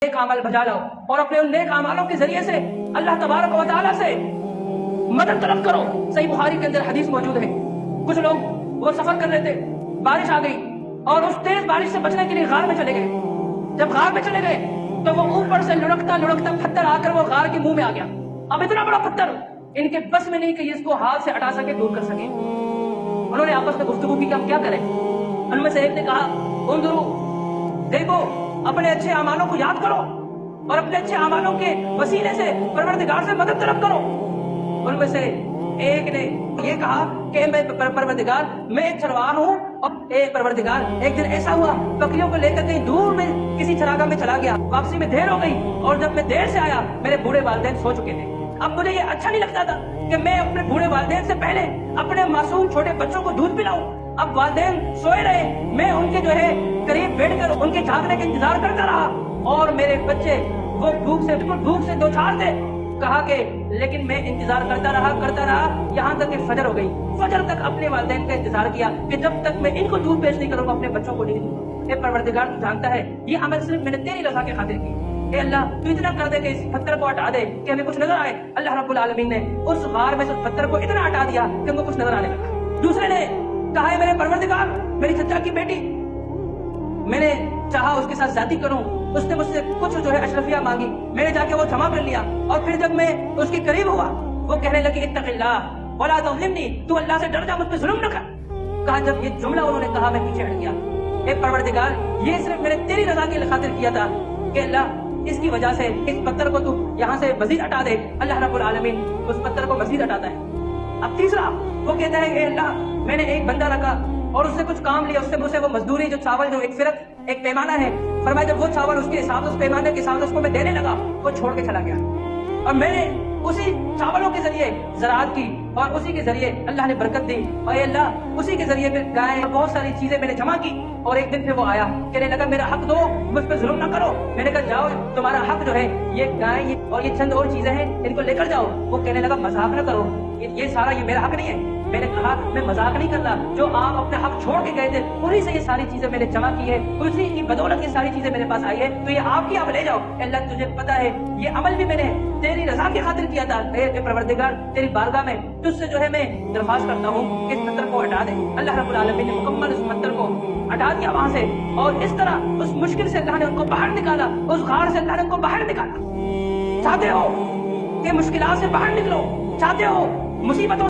नेक अमल बजा लाओ और अपने उन नेक अमलों के जरिए से अल्लाह तबारक व तआला से मदद तलब करो। सही बुखारी के अंदर हदीस मौजूद है, कुछ लोग वो सफर कर रहे थे, बारिश आ गई और उस तेज बारिश से बचने के लिए गार में चले गए। जब गार में चले गए तो वो ऊपर से लुढ़कता लुढ़कता पत्थर आकर वो गार के मुंह में आ गया। अब इतना बड़ा पत्थर इनके बस में नहीं कि इसको हाथ से हटा सके, दूर कर सके। उन्होंने आपस में गुफ्तगू की कि हम क्या करें। उनमें से एक ने कहा, उन्जुरू, देखो, अपने अच्छे अमालों को याद करो और अपने अच्छे अमालों के वसीले से परवरदिगार से मदद तलब करो। उनमें से एक ने ये कहा कि मैं परवरदिगार, मैं एक चरवाहा हूँ और एक परवरदिगार, एक दिन ऐसा हुआ बकरियों को लेकर कहीं दूर में किसी चरागाह में चला गया, वापसी में देर हो गई और जब मैं देर से आया मेरे बूढ़े वालिदैन सो चुके थे। अब मुझे ये अच्छा नहीं लगता था कि मैं अपने बूढ़े वालिदैन से पहले अपने मासूम छोटे बच्चों को दूध पिलाऊं। अब वालिदैन सोए रहे, मैं उनके जो है करीब बैठकर उनके जागने का इंतजार करता रहा और मेरे बच्चे वो भूख से दो चार थे। कहा कि लेकिन मैं इंतजार करता रहा यहाँ तक कि फजर हो गई। फजर तक अपने वालिदैन का इंतजार किया कि जब तक मैं इनको दूध पेश नहीं करूंगा अपने बच्चों को नहीं दूंगा। ए परवरदिगार, तू जानता है ये अमल सिर्फ मैंने तेरी रज़ा के खातिर की। ए अल्लाह, तू इतना कर दे कि इस पत्थर को हटा दे कि हमें कुछ नजर आए। अल्लाह रब्बुल आलमीन ने उस गार में से उस पत्थर को इतना हटा दिया कि हमको कुछ नजर आने लगा। दूसरे ने कहा, है मेरे परवरदिगार, मेरी चचा की बेटी, मैंने चाहा उसके साथ शादी करूं, उसने मुझसे कुछ जो है अशरफिया मांगी, मैंने जाके वो जमा कर लिया और फिर जब मैं उसके करीब हुआ वो कहने लगी, इत्तक़िल्लाह वला तुज़लिमनी, तू अल्लाह से डर जा, मुझ पे जुल्म न कर। कहा, जब ये जुमला उन्होंने कहा मैं पीछे हट गया। ए परवरदिगार, ये सिर्फ मैंने तेरी रज़ा की खातिर किया था कि अल्लाह इसकी वजह से इस पत्थर को तू यहाँ से मजीद हटा दे। अल्लाह रब्बुल आलमीन उस पत्थर को मजीद हटाता है। अब तीसरा वो कहता है, अल्लाह, मैंने एक बंदा रखा और उससे कुछ काम लिया, उससे मुझसे वो मजदूरी, जो चावल, जो एक फिरक, एक पैमाना है, फरमाया जब वो चावल उसके हिसाब से, उस पैमाने के हिसाब से उसको मैं देने लगा, वो छोड़ के चला गया। और मैंने उसी चावलों के जरिए ज़राअत की और उसी के जरिए अल्लाह ने बरकत दी और अल्लाह उसी के जरिए फिर गाय, बहुत सारी चीजें मैंने जमा की। और एक दिन फिर वो आया, कहने लगा, मेरा हक दो, मुझ पर जुल्म ना करो। मैंने कहा, जाओ, तुम्हारा हक जो है ये गाय और ये चंद और चीजें हैं, इनको लेकर जाओ। वो कहने लगा, मजाक ना करो, ये सारा ये मेरा हक नहीं है। मैंने कहा, मैं मजाक नहीं कर रहा, जो आप अपने हक छोड़ के गए थे उन्हीं से ये सारी चीजें मैंने जमा की है, उसी की बदौलत ये सारी चीजें मेरे पास आई है, तो ये आपकी, आप ले जाओ। अल्लाह, तुझे पता है ये अमल भी मैंने तेरी रजा की खातिर किया था। परवरदिगार, तेरी बारगाह में तुझसे जो है मैं दरख्वास्त करता हूँ इस पत्थर को हटा दे। अल्लाह रब्बुल आलमीन ने मुकम्मल उस पत्थर को हटा दिया वहां से और इस तरह उस मुश्किल से अल्लाह ने उनको बाहर निकाला, उस गार से अल्लाह ने उनको बाहर निकाला। चाहते हो कि मुश्किलात से बाहर निकलो, चाहते हो मुसीबतों